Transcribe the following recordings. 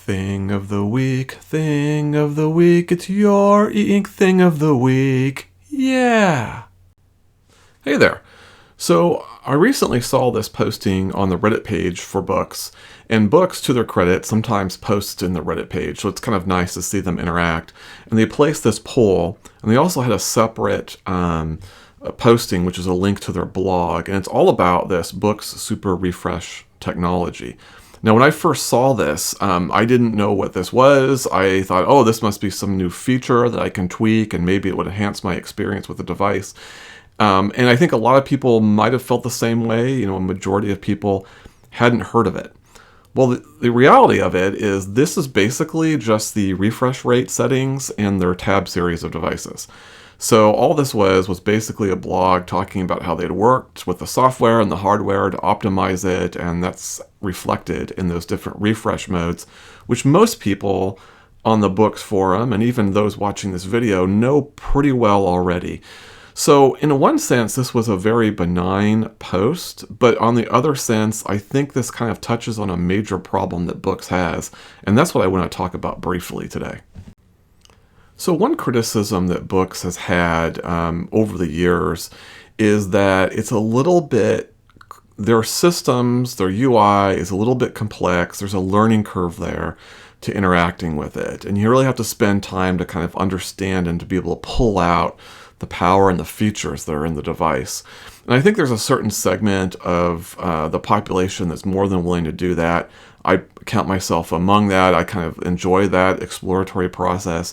Thing of the week, thing of the week, it's your Eink thing of the week. Yeah! Hey there. So I recently saw this posting on the Reddit page for Boox, and Boox, to their credit, sometimes posts in the Reddit page, so it's kind of nice to see them interact. And they placed this poll, and they also had a separate posting, which is a link to their blog, and it's all about this Boox Super Refresh technology. Now, when I first saw this, I didn't know what this was. I thought, oh, this must be some new feature that I can tweak, and maybe it would enhance my experience with the device. And I think a lot of people might have felt the same way. A majority of people hadn't heard of it. Well, the reality of it is this is basically just the refresh rate settings in their tab series of devices. So all this was basically a blog talking about how they'd worked with the software and the hardware to optimize it, and that's reflected in those different refresh modes, which most people on the Boox forum, and even those watching this video, know pretty well already. So in one sense, this was a very benign post, but on the other sense, I think this kind of touches on a major problem that Boox has, and that's what I want to talk about briefly today. So one criticism that Boox has had over the years is that it's a little bit, their systems, their UI is a little bit complex. There's a learning curve there to interacting with it. And you really have to spend time to kind of understand and to be able to pull out the power and the features that are in the device. And I think there's a certain segment of the population that's more than willing to do that. I count myself among that. I kind of enjoy that exploratory process.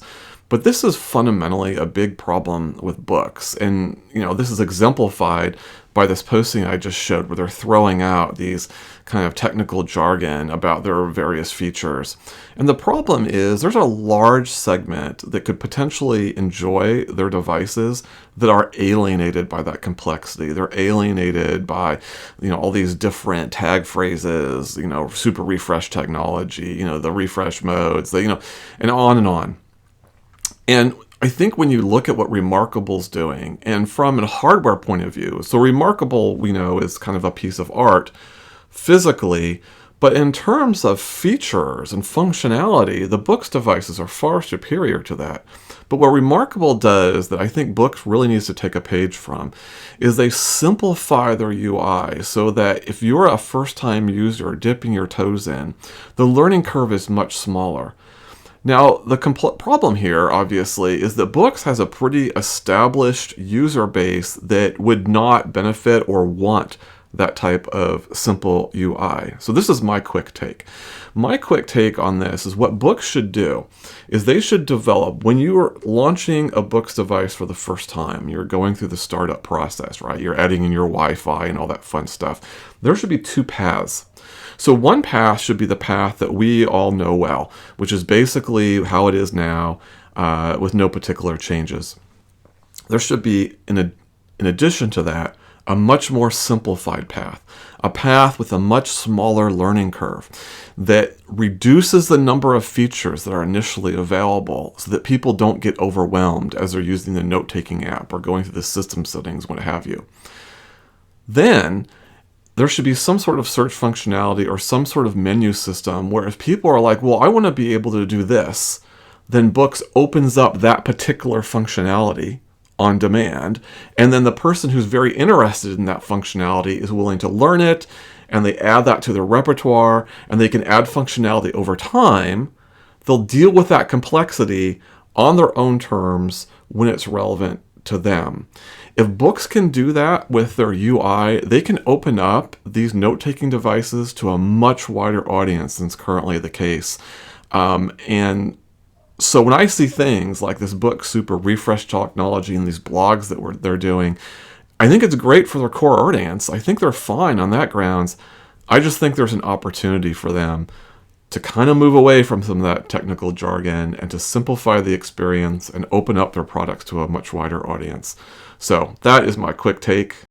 But this is fundamentally a big problem with Boox. And, this is exemplified by this posting I just showed where they're throwing out these kind of technical jargon about their various features. And the problem is there's a large segment that could potentially enjoy their devices that are alienated by that complexity. They're alienated by, all these different tag phrases, super refresh technology, the refresh modes, and on and on. And I think when you look at what Remarkable's doing, and from a hardware point of view, so Remarkable, we know, is kind of a piece of art physically, but in terms of features and functionality, the Boox devices are far superior to that. But what Remarkable does that I think Boox really needs to take a page from is they simplify their UI so that if you're a first-time user dipping your toes in, the learning curve is much smaller. Now, the problem here, obviously, is that Boox has a pretty established user base that would not benefit or want that type of simple UI. So this is my quick take. My quick take on this is what Boox should do is they should develop, when you are launching a Boox device for the first time, you're going through the startup process, right? You're adding in your Wi-Fi and all that fun stuff. There should be two paths. So one path should be the path that we all know well, which is basically how it is now with no particular changes. There should be, in addition to that, a much more simplified path, a path with a much smaller learning curve that reduces the number of features that are initially available so that people don't get overwhelmed as they're using the note-taking app or going through the system settings, what have you. Then there should be some sort of search functionality or some sort of menu system where if people are like, well, I want to be able to do this, then Boox opens up that particular functionality on demand, and then the person who's very interested in that functionality is willing to learn it, and they add that to their repertoire, and they can add functionality over time. They'll deal with that complexity on their own terms when it's relevant to them. If Boox can do that with their UI, they can open up these note-taking devices to a much wider audience than is currently the case. And so when I see things like this Boox Super Refresh technology and these blogs that they're doing, I think it's great for their core audience. I think they're fine on that grounds. I just think there's an opportunity for them to kind of move away from some of that technical jargon and to simplify the experience and open up their products to a much wider audience. So that is my quick take.